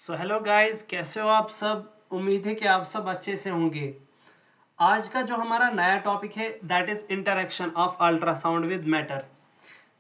So hello guys, कैसे हो आप सब। उम्मीद है कि आप सब अच्छे से होंगे। आज का जो हमारा नया टॉपिक है that is interaction of ultrasound with matter.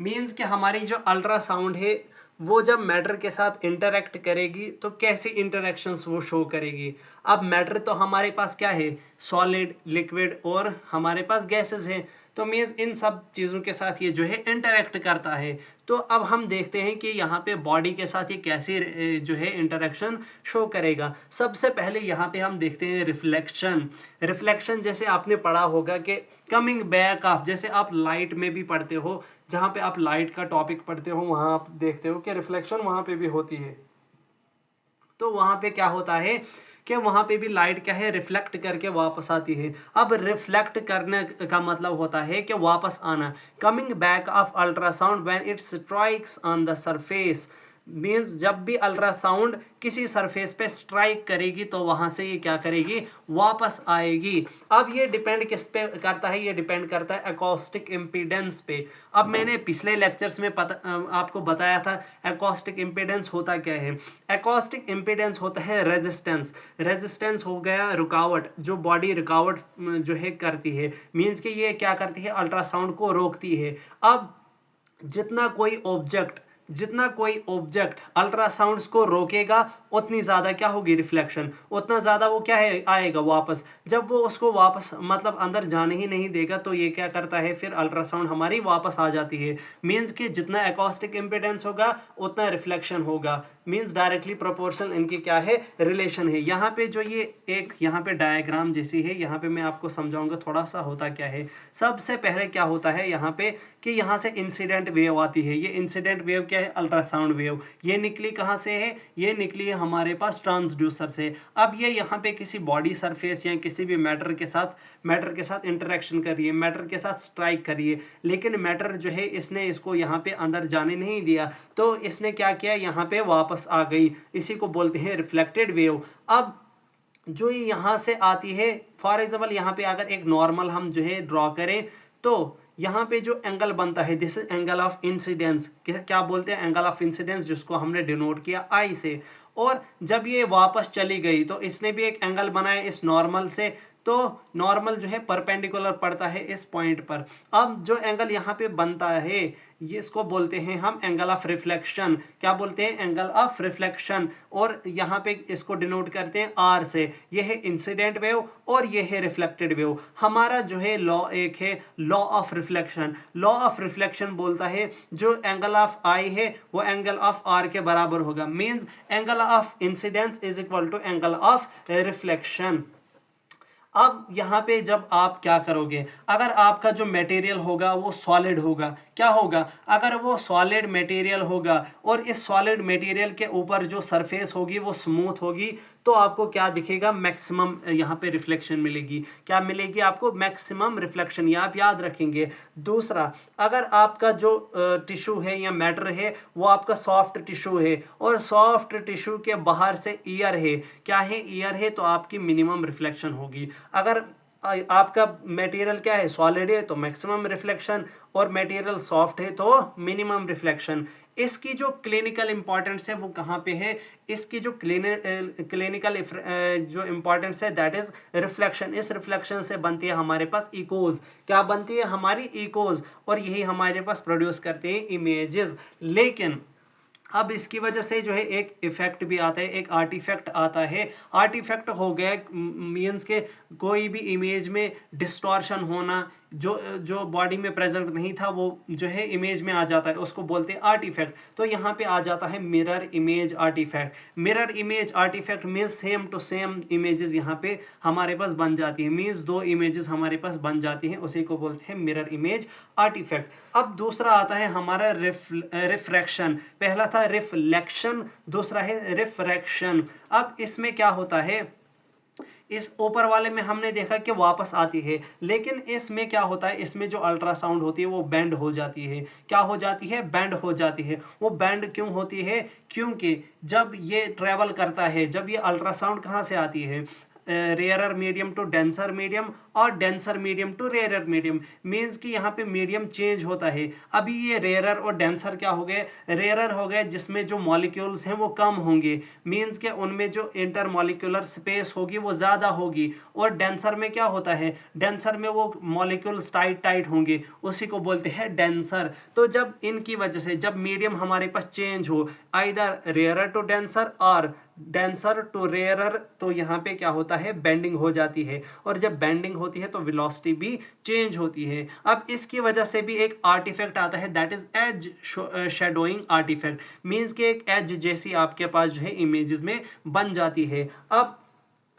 Means कि हमारी जो अल्ट्रासाउंड है वो जब मैटर के साथ इंटरेक्ट करेगी तो कैसी इंटरेक्शंस वो शो करेगी। अब मैटर तो हमारे पास क्या है, सॉलिड, लिक्विड और हमारे पास गैसेस हैं। तो मीन्स इन सब चीज़ों के साथ ये जो है इंटरेक्ट करता है। तो अब हम देखते हैं कि यहाँ पे बॉडी के साथ ये कैसी जो है इंटरेक्शन शो करेगा। सबसे पहले यहाँ पे हम देखते हैं रिफ्लेक्शन। रिफ्लेक्शन जैसे आपने पढ़ा होगा कि कमिंग बैक ऑफ, जैसे आप लाइट में भी पढ़ते हो, जहाँ पे आप लाइट का टॉपिक पढ़ते हो वहाँ आप देखते हो कि रिफ्लेक्शन वहाँ पे भी होती है। तो वहाँ पे क्या होता है कि वहाँ पे भी लाइट क्या है, रिफ्लेक्ट करके वापस आती है। अब रिफ्लेक्ट करने का मतलब होता है कि वापस आना। Coming back of ultrasound when it strikes on the surface. Means जब भी अल्ट्रासाउंड किसी सरफेस पे स्ट्राइक करेगी तो वहाँ से ये क्या करेगी, वापस आएगी। अब ये डिपेंड किस पे करता है, ये डिपेंड करता है एकॉस्टिक इम्पीडेंस पे। अब मैंने पिछले लेक्चर्स में आपको बताया था एकॉस्टिक इम्पीडेंस होता क्या है। एकॉस्टिक इम्पीडेंस होता है रेजिस्टेंस। रेजिस्टेंस हो गया रुकावट, जो बॉडी रुकावट जो है करती है। मीन्स कि ये क्या करती है, अल्ट्रासाउंड को रोकती है। अब जितना कोई ऑब्जेक्ट जितना कोई ऑब्जेक्ट अल्ट्रासाउंड्स को रोकेगा उतनी ज़्यादा क्या होगी, रिफ्लेक्शन, उतना ज़्यादा वो क्या है, आएगा वापस। जब वो उसको वापस मतलब अंदर जाने ही नहीं देगा तो ये क्या करता है, फिर अल्ट्रासाउंड हमारी वापस आ जाती है। मीन्स कि जितना एकॉस्टिक इम्पीडेंस होगा उतना रिफ्लेक्शन होगा। मीन्स डायरेक्टली प्रोपोर्शनल इनकी क्या है, रिलेशन है। यहाँ पे जो ये एक यहाँ पे डायग्राम जैसी है, यहाँ पे मैं आपको समझाऊंगा थोड़ा सा होता क्या है। सबसे पहले क्या होता है यहाँ पे कि यहाँ से इंसिडेंट वेव आती है। ये इंसिडेंट वेव क्या है, अल्ट्रासाउंड वेव। ये निकली कहाँ से है, ये निकली है हमारे पास ट्रांसड्यूसर से। अब ये यहाँ पे किसी बॉडी सरफेस या किसी भी मैटर के साथ इंटरेक्शन कर रही है, मैटर के साथ स्ट्राइक कर रही है। लेकिन मैटर जो है इसने इसको यहाँ पे अंदर जाने नहीं दिया, तो इसने क्या किया, यहाँ पे वापस आ गई। इसी को बोलते हैं रिफ्लेक्टेड वेव। अब जो ये यहाँ से आती है, फॉर एग्जाम्पल यहाँ पे अगर एक नॉर्मल हम जो है ड्रॉ करें तो यहाँ पे जो एंगल बनता है this is angle of incidence. क्या बोलते हैं, एंगल ऑफ इंसिडेंस, जिसको हमने डिनोट किया आई से। और जब ये वापस चली गई तो इसने भी एक एंगल बनाया इस नॉर्मल से। तो नॉर्मल जो है परपेंडिकुलर पड़ता है इस पॉइंट पर। अब जो एंगल यहाँ पे बनता है ये इसको बोलते हैं हम एंगल ऑफ रिफ्लेक्शन। क्या बोलते हैं, एंगल ऑफ रिफ्लेक्शन। और यहाँ पे इसको डिनोट करते हैं आर से। ये है इंसिडेंट वेव और ये है रिफ्लेक्टेड वेव। हमारा जो है लॉ एक है law of reflection. Law of reflection बोलता है जो एंगल ऑफ आई है वो एंगल ऑफ आर के बराबर होगा। Means angle of incidence is equal to angle of reflection. अब यहाँ पे जब आप क्या करोगे, अगर आपका जो मटेरियल होगा वो सॉलिड होगा, क्या होगा, अगर वो सॉलिड मटेरियल होगा और इस सॉलिड मटेरियल के ऊपर जो सरफेस होगी वो स्मूथ होगी, तो आपको क्या दिखेगा, मैक्सिमम यहाँ पे रिफ्लेक्शन मिलेगी। क्या मिलेगी आपको, मैक्सिमम रिफ्लेक्शन, ये आप याद रखेंगे। दूसरा, अगर आपका जो टिश्यू है या मैटर है वो आपका सॉफ्ट टिश्यू है और सॉफ्ट टिश्यू के बाहर से ईयर है, क्या है, ईयर है, तो आपकी मिनिमम रिफ्लेक्शन होगी। अगर आपका मटेरियल क्या है, सॉलिड है, तो मैक्सिमम रिफ्लेक्शन, और मटेरियल सॉफ्ट है तो मिनिमम रिफ्लेक्शन। इसकी जो क्लिनिकल इंपॉर्टेंस है वो कहाँ पे है, इसकी जो क्लिनिकल जो इंपॉर्टेंस है दैट इज रिफ्लेक्शन। इस रिफ्लेक्शन से बनती है हमारे पास इकोज। क्या बनती है, हमारी इकोज, और यही हमारे पास प्रोड्यूस करते हैं इमेजेस। लेकिन अब इसकी वजह से जो है एक इफेक्ट भी आता है, एक आर्टिफैक्ट आता है। आर्टिफैक्ट हो गया मीन्स के कोई भी इमेज में डिस्टॉर्शन होना, जो जो बॉडी में प्रेजेंट नहीं था वो जो है इमेज में आ जाता है, उसको बोलते हैं आर्टिफैक्ट। तो यहाँ पे आ जाता है mirror image artifact. Mirror image artifact means same to same images यहाँ पे हमारे पास बन जाती है। मीन्स दो इमेजेस हमारे पास बन जाती हैं, उसी को बोलते हैं मिरर इमेज आर्टिफैक्ट। अब दूसरा आता है हमारा रिफ्रैक्शन। पहला था रिफ्लेक्शन, दूसरा है रिफ्रैक्शन। अब इसमें क्या होता है, इस ऊपर वाले में हमने देखा कि वापस आती है, लेकिन इसमें क्या होता है, इसमें जो अल्ट्रासाउंड होती है वो बेंड हो जाती है। क्या हो जाती है, बेंड हो जाती है। वो बेंड क्यों होती है, क्योंकि जब ये ट्रेवल करता है, जब ये अल्ट्रासाउंड कहाँ से आती है, rarer medium to denser medium और denser medium to rarer medium. Means कि यहाँ पे मीडियम चेंज होता है। अभी ये रेयरर और डेंसर क्या हो गए, रेयरर हो गए जिसमें जो मॉलिक्यूल्स हैं वो कम होंगे, मीन्स कि उनमें जो इंटर मॉलिक्यूलर स्पेस होगी वो ज़्यादा होगी। और डेंसर में क्या होता है, डेंसर में वो मॉलिक्यूल्स टाइट टाइट होंगे, उसी को बोलते हैं डेंसर। तो जब इनकी वजह से जब मीडियम हमारे पास चेंज हो आइदर रेयरर टू डेंसर और डेंसर टू रेयरर, तो यहाँ पे क्या होता है, बेंडिंग हो जाती है। और जब बेंडिंग होती है तो वेलोसिटी भी चेंज होती है। अब इसकी वजह से भी एक आर्टिफैक्ट आता है, that is edge shadowing artifact. Means कि एक एज जैसी आपके पास जो है इमेजेस में बन जाती है। अब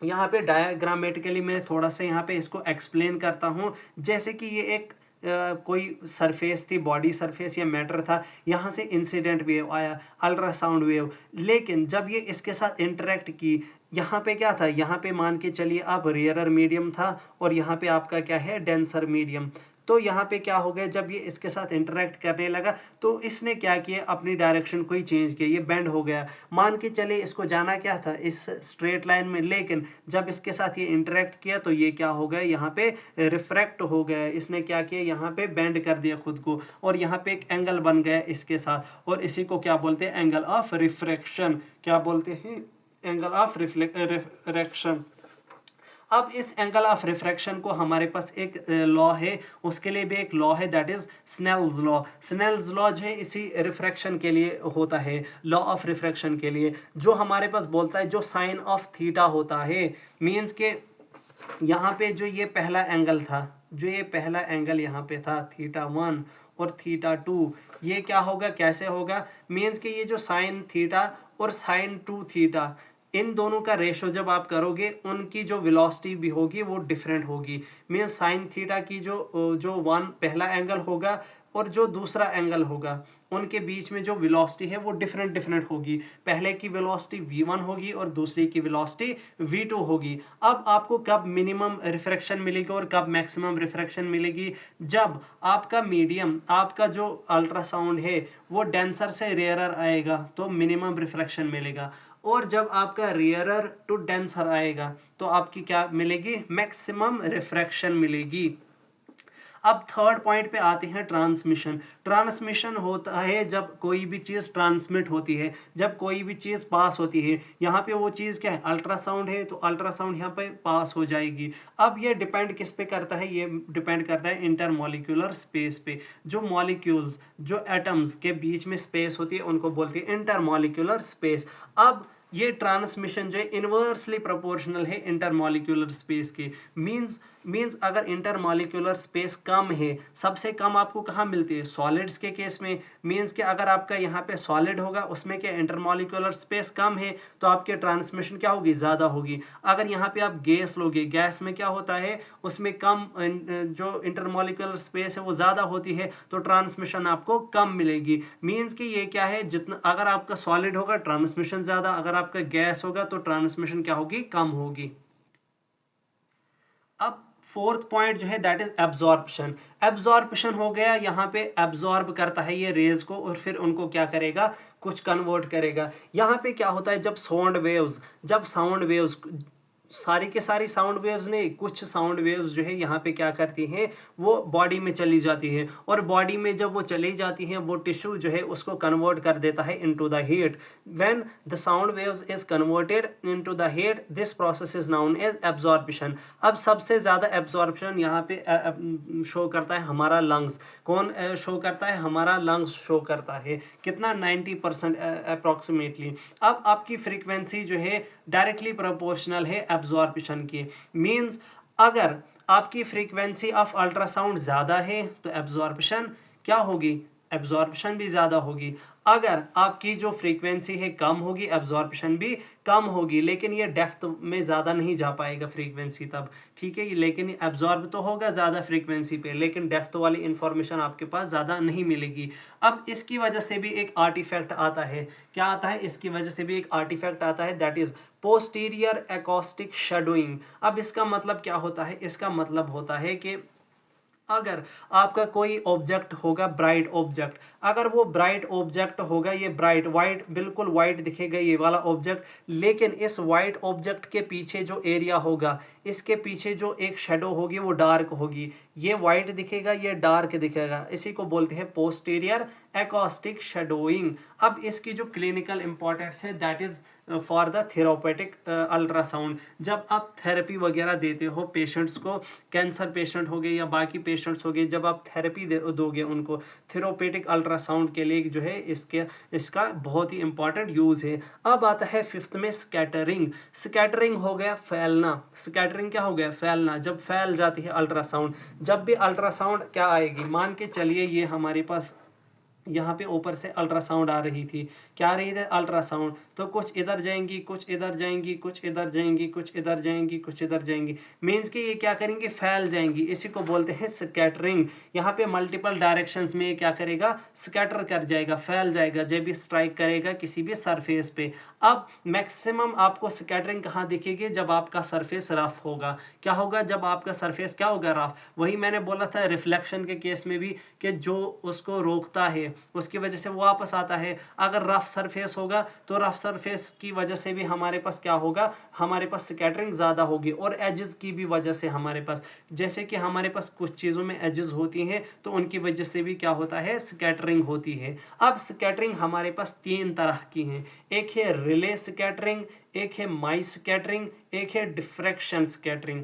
यहाँ पे डायग्रामेटिकली मैं थोड़ा सा यहाँ पे इसको एक्सप्लेन करता हूँ। जैसे कि ये एक कोई सरफेस थी, बॉडी सरफेस या मैटर था, यहाँ से इंसिडेंट वेव आया, अल्ट्रासाउंड वेव। लेकिन जब ये इसके साथ इंटरेक्ट की, यहाँ पे क्या था, यहाँ पे मान के चलिए आप रेयरर मीडियम था और यहाँ पे आपका क्या है, डेंसर मीडियम। तो यहाँ पे क्या हो गया, जब ये इसके साथ इंटरेक्ट करने लगा तो इसने क्या किया, अपनी डायरेक्शन को ही चेंज किया, ये बेंड हो गया। मान के चलिए इसको जाना क्या था, इस स्ट्रेट लाइन में, लेकिन जब इसके साथ ये इंटरेक्ट किया तो ये क्या हो गया, यहाँ पे रिफ्रैक्ट हो गया। इसने क्या किया, यहाँ पे बेंड कर दिया खुद को और यहाँ पे एक एंगल बन गया इसके साथ, और इसी को क्या बोलते हैं, एंगल ऑफ रिफ्रैक्शन। क्या बोलते हैं, एंगल ऑफ रिफ्रैक्शन। अब इस एंगल ऑफ रिफ्रैक्शन को हमारे पास एक लॉ है, उसके लिए भी एक लॉ है, that is Snell's law. Snell's law जो है इसी रिफ्रैक्शन के लिए होता है, लॉ ऑफ रिफ्रैक्शन के लिए, जो हमारे पास बोलता है जो साइन ऑफ थीटा होता है। मीन्स के यहाँ पे जो ये पहला एंगल था, जो ये पहला एंगल यहाँ पे था θ1 और θ2, ये क्या होगा, कैसे होगा, मीन्स कि ये जो साइन थीटा और साइन 2 थीटा, इन दोनों का रेशो जब आप करोगे उनकी जो वेलोसिटी भी होगी वो डिफरेंट होगी। मीन्स साइन थीटा की जो वन पहला एंगल होगा और जो दूसरा एंगल होगा, उनके बीच में जो वेलोसिटी है वो डिफरेंट होगी। पहले की वेलोसिटी v1 होगी और दूसरी की वेलोसिटी v2 होगी। अब आपको कब मिनिमम रिफ्रैक्शन मिलेगी और कब मैक्सिमम रिफ्रैक्शन मिलेगी, जब आपका मीडियम, आपका जो अल्ट्रासाउंड है वो डेंसर से रेयरर आएगा तो मिनिमम रिफ्रैक्शन मिलेगा, और जब आपका रेयरर टू डेंसर आएगा तो आपकी क्या मिलेगी, मैक्सिमम रिफ्रैक्शन मिलेगी। अब थर्ड पॉइंट पे आते हैं, ट्रांसमिशन। ट्रांसमिशन होता है जब कोई भी चीज़ ट्रांसमिट होती है, जब कोई भी चीज़ पास होती है। यहाँ पे वो चीज़ क्या है, अल्ट्रासाउंड है, तो अल्ट्रासाउंड यहाँ पे पास हो जाएगी। अब ये डिपेंड किस पे करता है, ये डिपेंड करता है इंटरमॉलिक्यूलर स्पेस पे। जो मॉलिक्यूल्स, जो एटम्स के बीच में स्पेस होती है उनको बोलते हैं इंटरमॉलिक्यूलर स्पेस। अब ये ट्रांसमिशन जो है इन्वर्सली प्रोपोर्शनल है इंटरमॉलिक्यूलर स्पेस के। मींस अगर इंटरमॉलिक्यूलर स्पेस कम है, सबसे कम आपको कहाँ मिलती है, सॉलिड्स के केस में। मींस कि अगर आपका यहाँ पे सॉलिड होगा उसमें क्या इंटरमॉलिक्यूलर स्पेस कम है तो आपकी ट्रांसमिशन क्या होगी, ज़्यादा होगी। अगर यहाँ पे आप गैस लोगे, गैस में क्या होता है, उसमें कम जो इंटरमॉलिक्यूलर स्पेस है वो ज़्यादा होती है तो ट्रांसमिशन आपको कम मिलेगी। मींस कि ये क्या है, जितना अगर आपका सॉलिड होगा ट्रांसमिशन ज़्यादा, अगर आपका गैस होगा तो ट्रांसमिशन क्या होगी, कम होगी। अब फोर्थ पॉइंट जो है दैट इज एब्जॉर्प्शन। एब्जॉर्प्शन हो गया, यहाँ पे एब्जॉर्ब करता है ये रेज को और फिर उनको क्या करेगा, कुछ कन्वर्ट करेगा। यहाँ पे क्या होता है, जब साउंड वेव्स सारी के सारी साउंड वेव्स नहीं, कुछ साउंड वेव्स जो है यहाँ पे क्या करती हैं, वो बॉडी में चली जाती है, और बॉडी में जब वो चली जाती हैं वो टिश्यू जो है उसको कन्वर्ट कर देता है into the heat. When the sound waves is converted into the heat, this process is known as absorption. अब सबसे ज़्यादा एब्जॉर्प्शन यहाँ पे शो करता है हमारा लंग्स। कौन शो करता है, हमारा लंग्स शो करता है। कितना, 90% अप्रॉक्सीमेटली। अब आपकी फ्रीक्वेंसी जो है डायरेक्टली प्रोपोर्शनल है एब्जॉर्प्शन की। मींस अगर आपकी फ्रीक्वेंसी ऑफ अल्ट्रासाउंड ज़्यादा है तो एब्जॉर्प्शन क्या होगी, एब्जॉर्प्शन भी ज़्यादा होगी। अगर आपकी जो फ्रीक्वेंसी है कम होगी, एब्जॉर्प्शन भी कम होगी। लेकिन ये डेप्थ में ज़्यादा नहीं जा पाएगा फ्रीक्वेंसी तब, ठीक है। लेकिन एब्जॉर्ब तो होगा ज़्यादा फ्रीक्वेंसी पे, लेकिन डेप्थ वाली इंफॉर्मेशन आपके पास ज़्यादा नहीं मिलेगी। अब इसकी वजह से भी एक आर्टिफैक्ट आता है, क्या आता है, इसकी वजह से भी एक आर्टिफैक्ट आता है, that is posterior acoustic shadowing. अब इसका मतलब क्या होता है, इसका मतलब होता है कि अगर आपका कोई ऑब्जेक्ट होगा ब्राइट ऑब्जेक्ट, अगर वो ब्राइट ऑब्जेक्ट होगा, ये ब्राइट वाइट, बिल्कुल वाइट दिखेगा ये वाला ऑब्जेक्ट, लेकिन इस वाइट ऑब्जेक्ट के पीछे जो एरिया होगा, इसके पीछे जो एक शेडो होगी वो डार्क होगी। ये वाइट दिखेगा, ये डार्क दिखेगा, इसी को बोलते हैं पोस्टीरियर एकॉस्टिक शेडोइंग। अब इसकी जो क्लिनिकल इंपॉर्टेंस है that is for the therapeutic ultrasound. जब आप थेरेपी वगैरह देते हो पेशेंट्स को, कैंसर पेशेंट हो गए या बाकी पेशेंट्स हो गए, जब आप थेरेपी दोगे उनको थेरापेटिक अल्ट्रासाउंड के लिए जो है इसका बहुत ही इंपॉर्टेंट यूज़ है। अब आता है फिफ्थ में स्कैटरिंग। स्कैटरिंग हो गया फैलना। स्कैटरिंग क्या हो गया? फैलना। जब फैल जाती है अल्ट्रासाउंड, जब भी अल्ट्रासाउंड क्या आएगी, मान के चलिए ये हमारे पास यहाँ पे ऊपर से अल्ट्रासाउंड आ रही थी, क्या आ रही थी? अल्ट्रासाउंड। तो कुछ इधर जाएंगी, कुछ इधर जाएंगी, कुछ इधर जाएंगी, कुछ इधर जाएंगी, कुछ इधर जाएंगी, मीन्स कि ये क्या करेंगी? फैल जाएंगी। इसी को बोलते हैं स्कैटरिंग। यहाँ पे मल्टीपल डायरेक्शंस में ये क्या करेगा? स्कैटर कर जाएगा, फैल जाएगा जब भी स्ट्राइक करेगा किसी भी सरफेस पे। अब मैक्सिमम आपको स्कैटरिंग कहाँ दिखेगी? जब आपका सरफेस रफ होगा। क्या होगा? जब आपका सरफेस क्या होगा? रफ। वही मैंने बोला था रिफ्लेक्शन के केस में भी कि जो उसको रोकता है उसकी वजह से वो वापस आता है। अगर रफ सरफेस होगा तो रफ सरफेस की वजह से भी हमारे पास क्या होगा? हमारे पास स्कैटरिंग ज़्यादा होगी। और एजेस की भी वजह से हमारे पास, जैसे कि हमारे पास कुछ चीज़ों में एजेस होती हैं तो उनकी वजह से भी क्या होता है? स्कैटरिंग होती है। अब स्कैटरिंग हमारे पास तीन तरह की हैं। एक है रिले स्कैटरिंग, एक है माई स्कैटरिंग, एक है डिफ्रैक्शन स्कैटरिंग।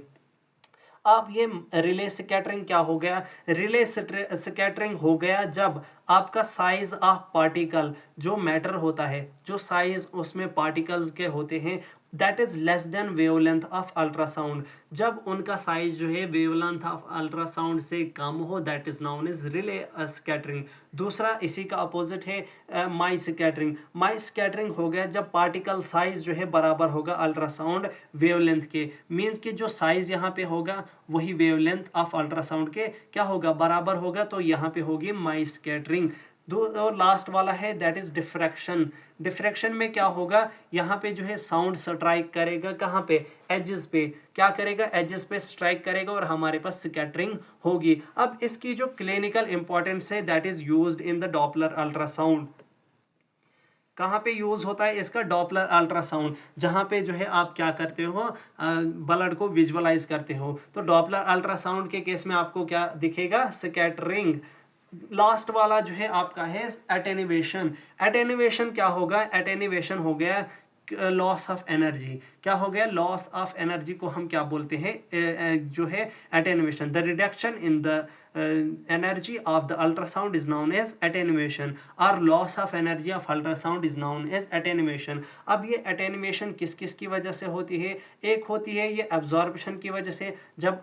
अब ये रिले स्कैटरिंग क्या हो गया? रिले स्कैटरिंग हो गया जब आपका साइज ऑफ पार्टिकल, जो मैटर होता है, जो साइज उसमें पार्टिकल्स के होते हैं, that is less than wavelength of ultrasound. जब उनका साइज जो है वेवलेंथ ऑफ अल्ट्रासाउंड से कम हो, that is noun is relay scattering. दूसरा इसी का अपोजिट है माई स्कैटरिंग। माई स्कैटरिंग हो गया जब पार्टिकल साइज जो है बराबर होगा अल्ट्रासाउंड वेवलेंथ के, मीन्स कि जो साइज यहाँ पे होगा वही वेवलेंथ ऑफ अल्ट्रासाउंड के क्या होगा? बराबर होगा, तो यहाँ पे होगी माई स्कैटरिंग। दो और लास्ट वाला है दैट इज डिफ्रैक्शन। डिफ्रैक्शन में क्या होगा? यहाँ पे जो है साउंड स्ट्राइक करेगा, कहाँ पे? एजेस पे। क्या करेगा? एजेस पे स्ट्राइक करेगा और हमारे पास स्कैटरिंग होगी। अब इसकी जो क्लिनिकल इंपॉर्टेंस है that is used in the Doppler ultrasound. कहाँ पे यूज़ होता है इसका? डॉपलर अल्ट्रासाउंड, जहाँ पे जो है आप क्या करते हो? ब्लड को विजुअलाइज करते हो। तो डॉपलर अल्ट्रासाउंड के केस में आपको क्या दिखेगा? स्कैटरिंग। लास्ट वाला जो है आपका है एटेन्यूएशन। एटेन्यूएशन क्या होगा? एटेन्यूएशन हो गया लॉस ऑफ एनर्जी। क्या हो गया? लॉस ऑफ एनर्जी को हम क्या बोलते हैं? जो है attenuation. The reduction in the energy of the ultrasound is known as attenuation, or loss of energy of ultrasound is known as attenuation. अब ये attenuation किस किस की वजह से होती है? एक होती है ये absorption की वजह से। जब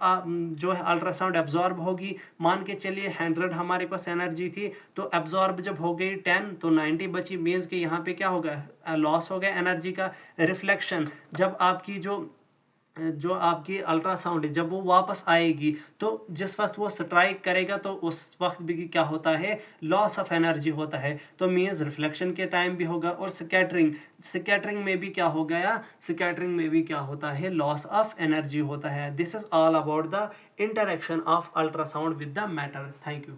जो है अल्ट्रासाउंड एब्जॉर्ब होगी, मान के चलिए 100 हमारे पास एनर्जी थी, तो एब्जॉर्ब जब हो गई 10 तो 90 बची, मीन्स कि यहाँ पे क्या होगा? लॉस हो गया एनर्जी का। रिफ्लेक्शन, जब आपकी जो आपकी अल्ट्रासाउंड है जब वो वापस आएगी तो जिस वक्त वो स्ट्राइक करेगा तो उस वक्त भी क्या होता है? लॉस ऑफ एनर्जी होता है। तो मीन्स रिफ्लेक्शन के टाइम भी होगा। और स्कैटरिंग, स्कैटरिंग में भी क्या हो गया? स्कैटरिंग में भी क्या होता है? लॉस ऑफ एनर्जी होता है। This is all about the interaction of ultrasound with the matter. Thank you.